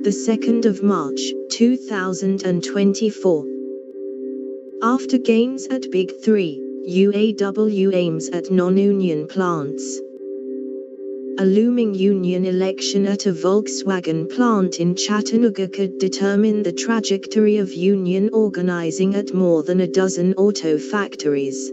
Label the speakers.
Speaker 1: the 2nd of March, 2024. After gains at Big 3, U.A.W. aims at non-union plants. A looming union election at a Volkswagen plant in Chattanooga could determine the trajectory of union organizing at more than a dozen auto factories.